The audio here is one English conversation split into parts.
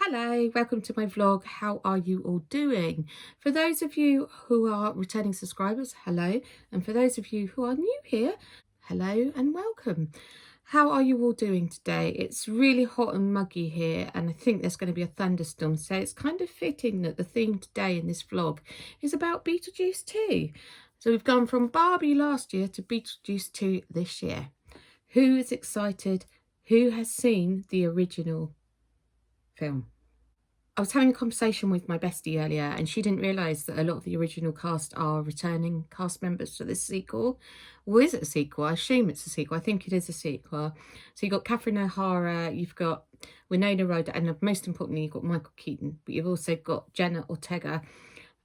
Hello, welcome to my vlog. How are you all doing? For those of you who are returning subscribers, hello. And for those of you who are new here, hello and welcome. How are you all doing today? It's really hot and muggy here and I think there's going to be a thunderstorm. So it's kind of fitting that the theme today in this vlog is about Beetlejuice 2. So we've gone from Barbie last year to Beetlejuice 2 this year. Who is excited? Who has seen the original film? I was having a conversation with my bestie earlier and she didn't realise that a lot of the original cast are returning cast members to this sequel. Well, is it a sequel? I assume it's a sequel. I think it is a sequel. So you've got Catherine O'Hara, you've got Winona Ryder, and most importantly, you've got Michael Keaton. But you've also got Jenna Ortega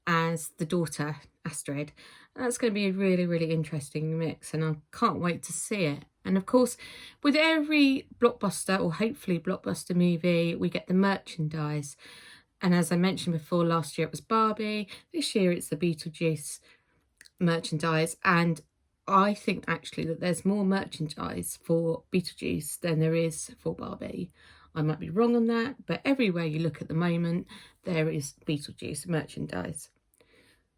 as the daughter, Astrid. That's going to be a really, really interesting mix and I can't wait to see it. And of course, with every blockbuster or hopefully blockbuster movie, we get the merchandise. And as I mentioned before, last year it was Barbie. This year it's the Beetlejuice merchandise. And I think actually that there's more merchandise for Beetlejuice than there is for Barbie. I might be wrong on that, but everywhere you look at the moment, there is Beetlejuice merchandise.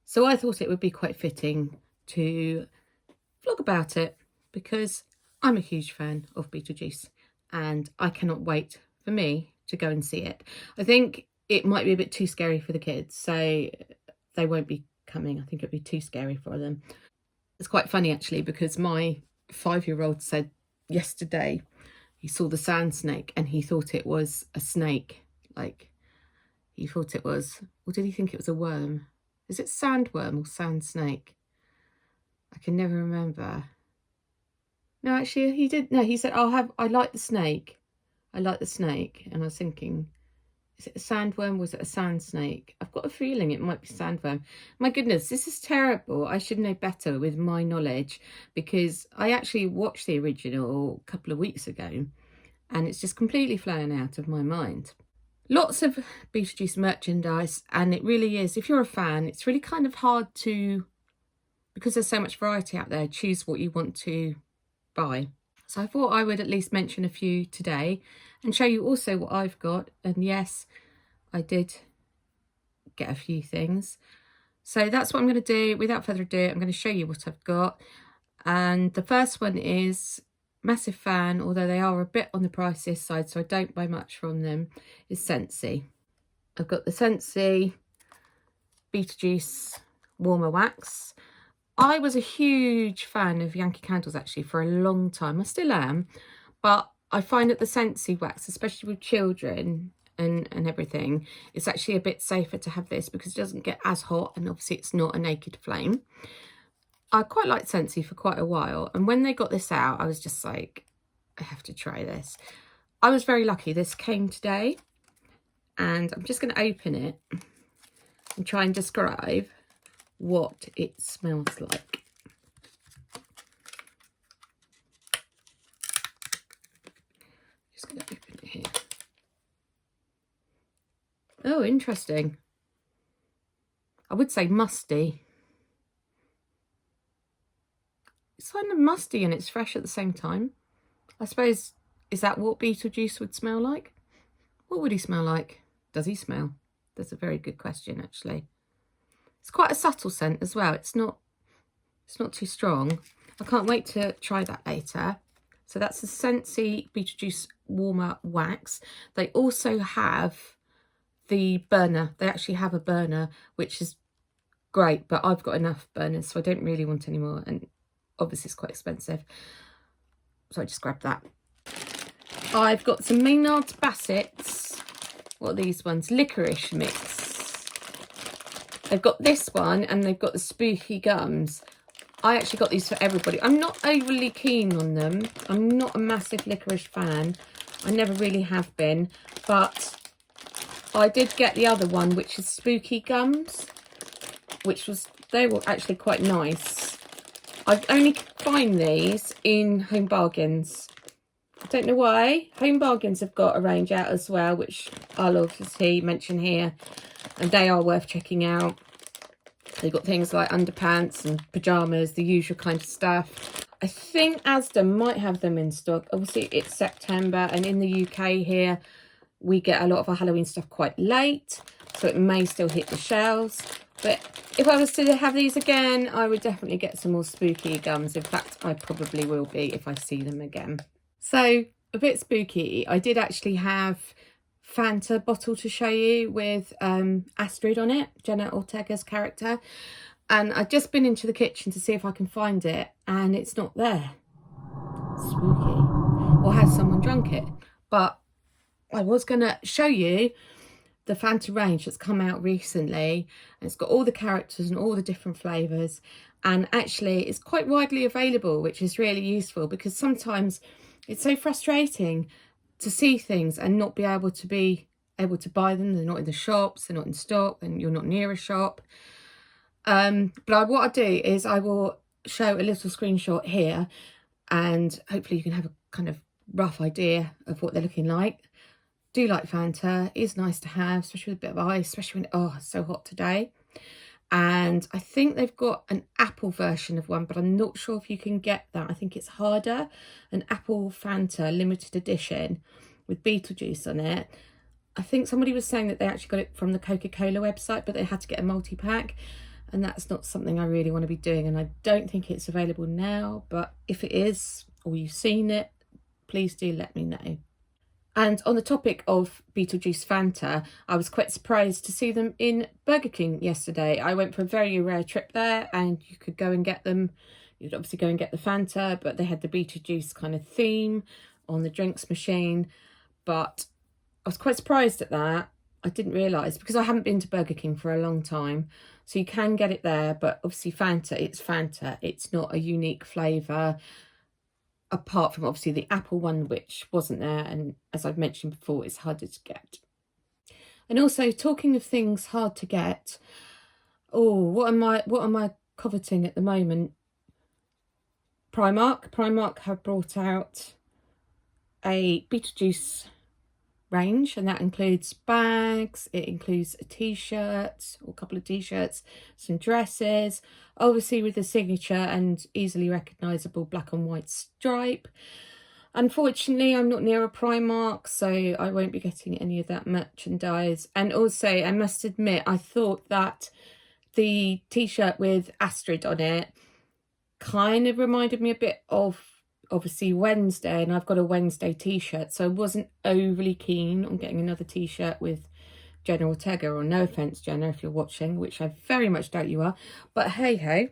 So I thought it would be quite fitting to vlog about it because I'm a huge fan of Beetlejuice and I cannot wait for me to go and see it. I think it might be a bit too scary for the kids, so they won't be coming. I think it'd be too scary for them. It's quite funny actually because my 5-year-old said yesterday he saw the sand snake and he thought it was a snake. Like he thought it was, or did he think it was a worm? Is it sandworm or sand snake? I can never remember. No, actually, he did. No, he said, I like the snake. I like the snake. And I was thinking, is it a sandworm? Was it a sand snake? I've got a feeling it might be sandworm. My goodness, this is terrible. I should know better with my knowledge because I actually watched the original a couple of weeks ago and it's just completely flown out of my mind. Lots of Beetlejuice merchandise, and it really is, if you're a fan, it's really kind of hard to, because there's so much variety out there, choose what you want to buy. So I thought I would at least mention a few today and show you also what I've got. And yes, I did get a few things. So that's what I'm going to do. Without further ado, I'm going to show you what I've got. And the first one is, massive fan, although they are a bit on the priciest side, so I don't buy much from them, is Scentsy. I've got the Scentsy Beetlejuice Warmer Wax. I was a huge fan of Yankee Candles actually for a long time. I still am, but I find that the Scentsy wax, especially with children and everything, it's actually a bit safer to have this because it doesn't get as hot and obviously it's not a naked flame. I quite liked Scentsy for quite a while, and when they got this out, I was just like, I have to try this. I was very lucky. This came today, and I'm just going to open it and try and describe what it smells like. Just going to open it here. Oh, interesting. I would say musty. It's kind of musty and it's fresh at the same time. I suppose, is that what Beetlejuice would smell like? What would he smell like? Does he smell? That's a very good question, actually. It's quite a subtle scent as well. It's not too strong. I can't wait to try that later. So that's the Scentsy Beetlejuice Warmer Wax. They also have the burner. They actually have a burner, which is great, but I've got enough burners, so I don't really want any more. And obviously it's quite expensive, so I just grabbed that. I've got some Maynard's Bassett's. What are these ones? Licorice mix. They've got this one and they've got the spooky gums. I actually got these for everybody. I'm not overly keen on them. I'm not a massive licorice fan. I never really have been, but I did get the other one, which is spooky gums, they were actually quite nice. I only find these in Home Bargains. I don't know why. Home Bargains have got a range out as well, which I'll obviously mention here, and they are worth checking out. They've got things like underpants and pyjamas, the usual kind of stuff. I think Asda might have them in stock. Obviously, it's September, and in the UK here, we get a lot of our Halloween stuff quite late, so it may still hit the shelves. But if I was to have these again, I would definitely get some more spooky gums. In fact, I probably will be if I see them again. So, a bit spooky. I did actually have Fanta bottle to show you with Astrid on it, Jenna Ortega's character. And I've just been into the kitchen to see if I can find it, and it's not there. Spooky. Or has someone drunk it? But I was going to show you the Fanta range that's come out recently. And it's got all the characters and all the different flavours. And actually, it's quite widely available, which is really useful, because sometimes it's so frustrating to see things and not be able to buy them. They're not in the shops, they're not in stock, and you're not near a shop. But what I'll do is I will show a little screenshot here, and hopefully you can have a kind of rough idea of what they're looking like. Do like Fanta. It is nice to have, especially with a bit of ice, especially when, oh, it's so hot today. And I think they've got an apple version of one, but I'm not sure if you can get that. I think it's harder. An apple Fanta limited edition with Beetlejuice on it. I think somebody was saying that they actually got it from the Coca-Cola website, but they had to get a multi-pack. And that's not something I really want to be doing. And I don't think it's available now. But if it is, or you've seen it, please do let me know. And on the topic of Beetlejuice Fanta, I was quite surprised to see them in Burger King yesterday. I went for a very rare trip there, and you could go and get them. You'd obviously go and get the Fanta, but they had the Beetlejuice kind of theme on the drinks machine. But I was quite surprised at that. I didn't realise, because I haven't been to Burger King for a long time. So you can get it there, but obviously Fanta, it's Fanta. It's not a unique flavour, apart from obviously the apple one, which wasn't there. And as I've mentioned before, it's harder to get. And also, talking of things hard to get, oh, what am I coveting at the moment? Primark have brought out a Beetlejuice range, and that includes bags, it includes a t-shirt or a couple of t-shirts, some dresses, obviously with the signature and easily recognizable black and white stripe. Unfortunately, I'm not near a Primark, so I won't be getting any of that merchandise. And also, I must admit, I thought that the t-shirt with Astrid on it kind of reminded me a bit of obviously Wednesday, and I've got a Wednesday t-shirt, so I wasn't overly keen on getting another t-shirt with Jenna Ortega, or no offense Jenna if you're watching, which I very much doubt you are, but hey ho.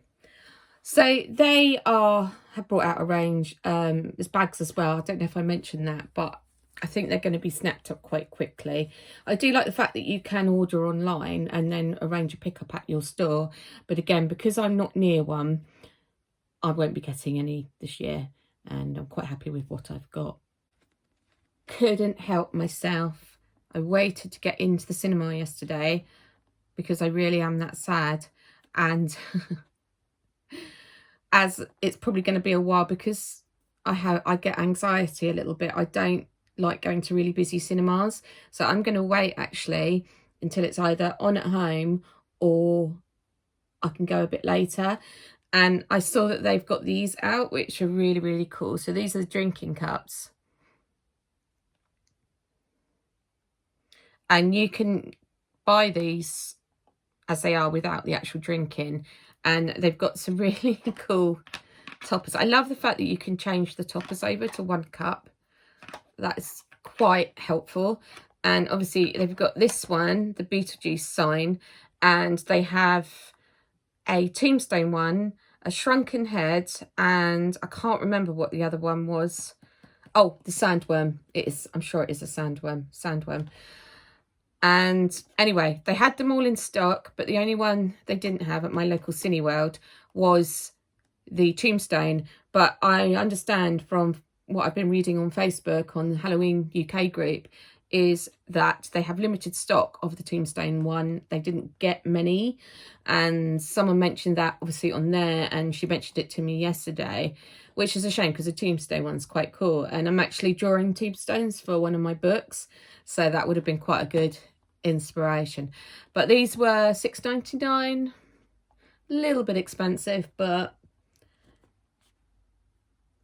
So they have brought out a range. There's bags as well. I don't know if I mentioned that, but I think they're going to be snapped up quite quickly. I do like the fact that you can order online and then arrange a pickup at your store, but again, because I'm not near one, I won't be getting any this year. And I'm quite happy with what I've got. Couldn't help myself. I waited to get into the cinema yesterday because I really am that sad. And as it's probably going to be a while, because I get anxiety a little bit. I don't like going to really busy cinemas. So I'm going to wait actually until it's either on at home or I can go a bit later. And I saw that they've got these out, which are really, really cool. So these are the drinking cups. And you can buy these as they are without the actual drinking. And they've got some really cool toppers. I love the fact that you can change the toppers over to one cup. That's quite helpful. And obviously they've got this one, the Beetlejuice sign. And they have a tombstone one, a shrunken head, and I can't remember what the other one was. Oh, the sandworm. It is, I'm sure it is a sandworm. And anyway, they had them all in stock, but the only one they didn't have at my local Cineworld was the tombstone. But I understand from what I've been reading on Facebook on the Halloween UK group is that they have limited stock of the tombstone one. They didn't get many, and someone mentioned that obviously on there, and she mentioned it to me yesterday, which is a shame because the tombstone one's quite cool, and I'm actually drawing tombstones for one of my books, so that would have been quite a good inspiration. But these were $6.99, a little bit expensive, but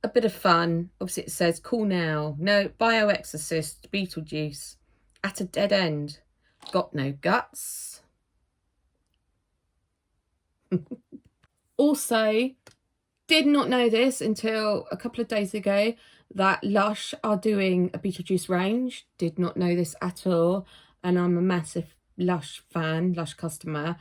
a bit of fun. Obviously it says cool now, no bioexorcist, Beetlejuice, at a dead end. Got no guts. Also, did not know this until a couple of days ago that Lush are doing a Beetlejuice range. Did not know this at all. And I'm a massive Lush fan, Lush customer.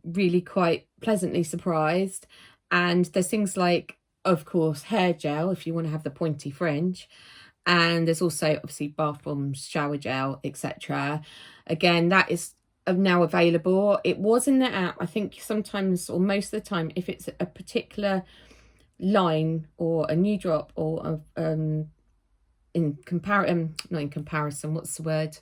Really quite pleasantly surprised. And there's things like, of course, hair gel if you want to have the pointy fringe. And there's also obviously bath bombs, shower gel, etc. Again, that is now available. It was in the app. I think sometimes, or most of the time, if it's a particular line or a new drop or not in comparison, what's the word?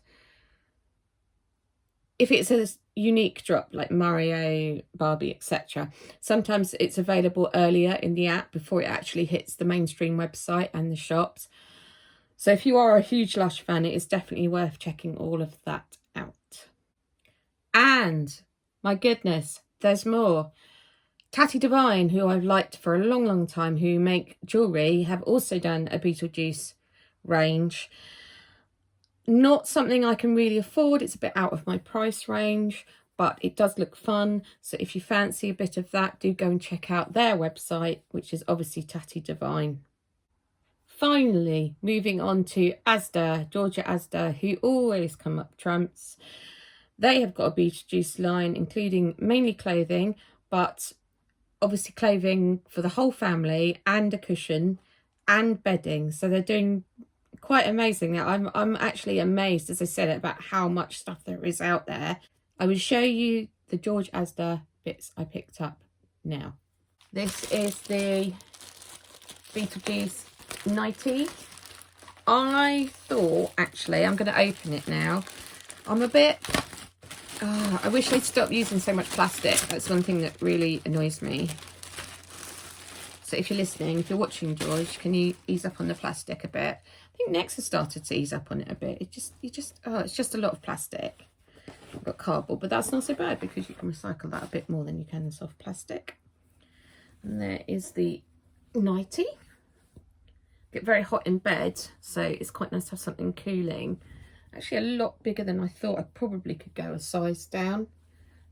If it's a unique drop like Mario, Barbie, etc., sometimes it's available earlier in the app before it actually hits the mainstream website and the shops. So if you are a huge Lush fan, it is definitely worth checking all of that out. And my goodness, there's more. Tatty Divine, who I've liked for a long, long time, who make jewellery, have also done a Beetlejuice range. Not something I can really afford. It's a bit out of my price range, but it does look fun. So if you fancy a bit of that, do go and check out their website, which is obviously Tatty Divine. Finally, moving on to Asda, Georgia Asda, who always come up trumps. They have got a Beetlejuice line, including mainly clothing, but obviously clothing for the whole family and a cushion and bedding. So they're doing quite amazing. Now, I'm actually amazed, as I said, about how much stuff there is out there. I will show you the George Asda bits I picked up now. This is the Beetlejuice nightie. I thought, actually, I'm going to open it now. I'm a bit... I wish they'd stop using so much plastic. That's one thing that really annoys me. So if you're listening, if you're watching, George, can you ease up on the plastic a bit? I think Next has started to ease up on it a bit. It's just a lot of plastic. I've got cardboard, but that's not so bad because you can recycle that a bit more than you can the soft plastic. And there is the nightie. Get very hot in bed, so it's quite nice to have something cooling. Actually a lot bigger than I thought. I probably could go a size down.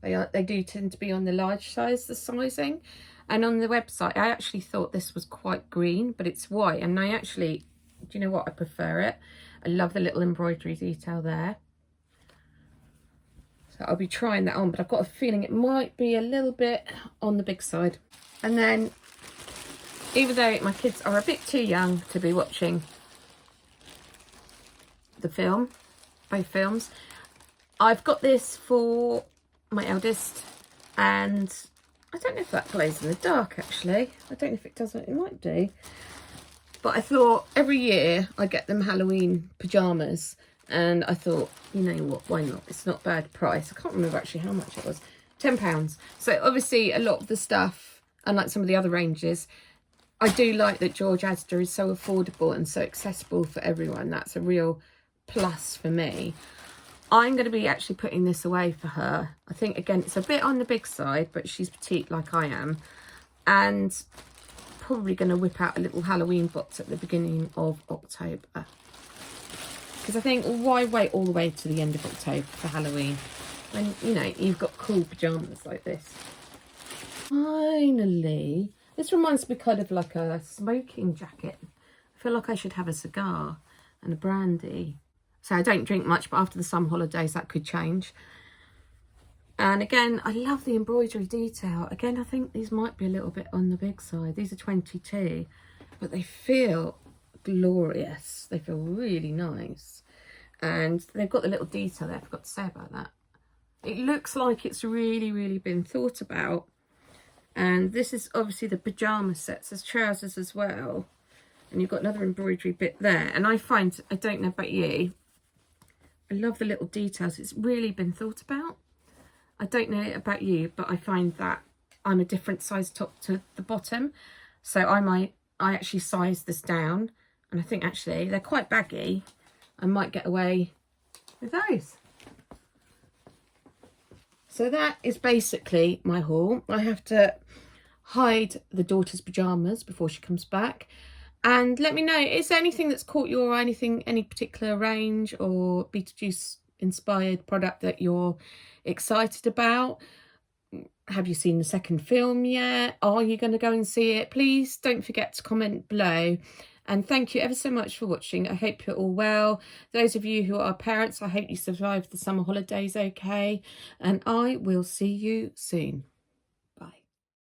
They do tend to be on the large size, the sizing. And on the website, I actually thought this was quite green, but it's white. And I actually, do you know what? I prefer it. I love the little embroidery detail there. So I'll be trying that on, but I've got a feeling it might be a little bit on the big side. And then, even though my kids are a bit too young to be watching the film, both films, I've got this for my eldest, and I don't know if that glows in the dark, actually. I don't know if it does, it might do. But I thought every year I get them Halloween pyjamas, and I thought, you know what, why not? It's not bad price. I can't remember actually how much it was. £10. So obviously a lot of the stuff, unlike some of the other ranges, I do like that George Asda is so affordable and so accessible for everyone. That's a real plus for me. I'm going to be actually putting this away for her. I think, again, it's a bit on the big side, but she's petite like I am. And probably going to whip out a little Halloween box at the beginning of October. Because I think, why wait all the way to the end of October for Halloween? When, you know, you've got cool pyjamas like this. Finally, this reminds me kind of like a smoking jacket. I feel like I should have a cigar and a brandy. So I don't drink much, but after the summer holidays, that could change. And again, I love the embroidery detail. Again, I think these might be a little bit on the big side. These are 22, but they feel glorious. They feel really nice. And they've got the little detail there. I forgot to say about that. It looks like it's really, really been thought about. And this is obviously the pyjama sets. There's trousers as well. And you've got another embroidery bit there. And I find, I don't know about you, I love the little details. It's really been thought about. I don't know about you, but I find that I'm a different size top to the bottom. So I actually size this down. And I think actually they're quite baggy. I might get away with those. So that is basically my haul. I have to hide the daughter's pyjamas before she comes back. And let me know, is there anything that's caught your eye, any particular range or Beetlejuice inspired product that you're excited about? Have you seen the second film yet? Are you going to go and see it? Please don't forget to comment below. And thank you ever so much for watching. I hope you're all well. Those of you who are parents, I hope you survived the summer holidays okay. And I will see you soon.